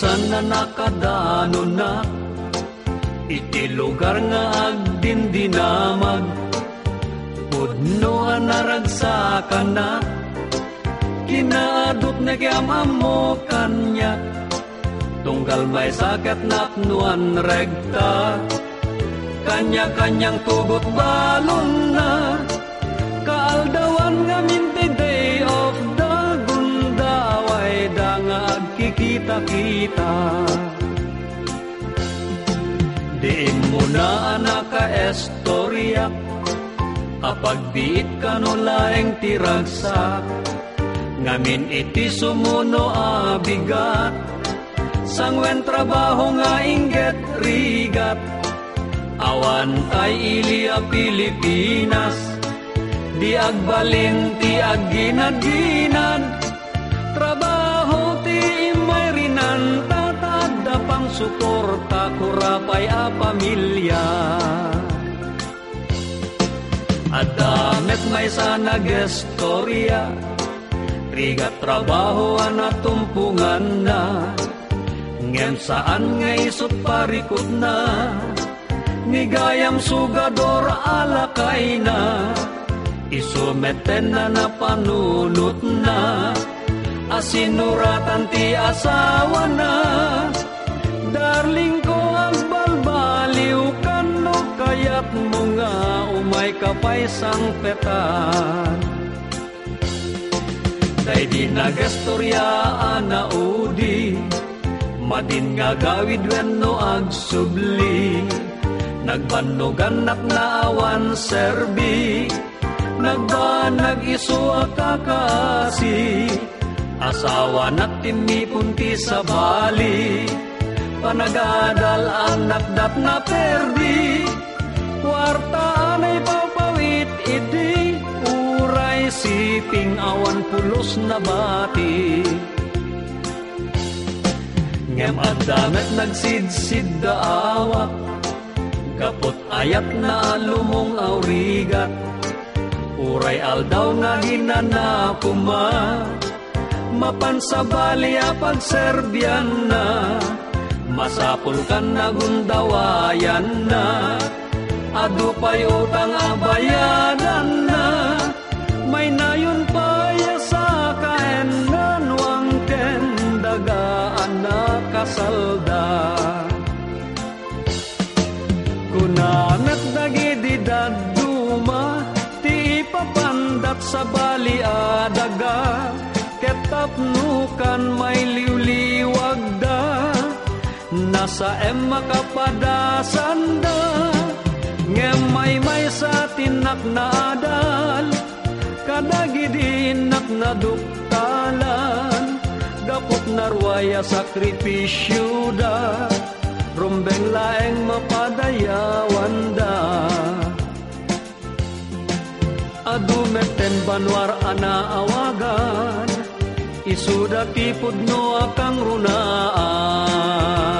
bisan na nakadano na, iti lugar nga agdindinamag, pudno naragsakan na, kinaadot na kiyamam mo kanya, tunggal may sakit na nuan regta, kanya-kanyang tugot balon na, kaaldawan nga minti day of the gundaway da nga agkikita-kita. Diin mo na anak ka estorya, apag biit ka no laeng tiragsak, ngamin iti sumuno abigat, sangwen trabaho nga inget rigat, awan tay ilia Pilipinas, di agbalin ti agginad-ginad, trabaho ti imay rinan, tatad pang suporta kurapay a pamilya. Adamet may sana gestorya, rigat trabaho na tumpungan na, ngem saan nga isot parikot na, nigayam sugador alakay na, isumeten na napanunot na, asinuratan ti asawa na, darling ko ang balbaliw kan no, kayat mo nga umay kapay sang petan. Day di nagastoryaan na udi, madin nga gawid wenno agsubli, nagbanugan na awan serbi, nagbanag iso akakasi, asawa na timipunti sa bali, panagadal anak dat na perdi, kwarta anay papawit idi, uray siping awan pulos na bati. Ngem adamet nagsidsid da awak, kapot ayat na lumong aurigat, uray aldaw nga ginanapuma, mapansabali apag Serbian na, masapul kan na gundawayan na, adupay utang abayadan na, may nayon pa sa kaenan wang kendagaan na kasalda. Kunamet dagidi daduma, ti ipapandat sa bali adaga, ketapnukan may liwliwag da, nasa makapadasan da, ngem may sa tinak na adal, kadagidi inak na duktalan, gapot narwaya sakripisyo da, rumbeng laeng mapadayawan da. Adumeten banwar ana awagan, isuda kipud no akang runaan.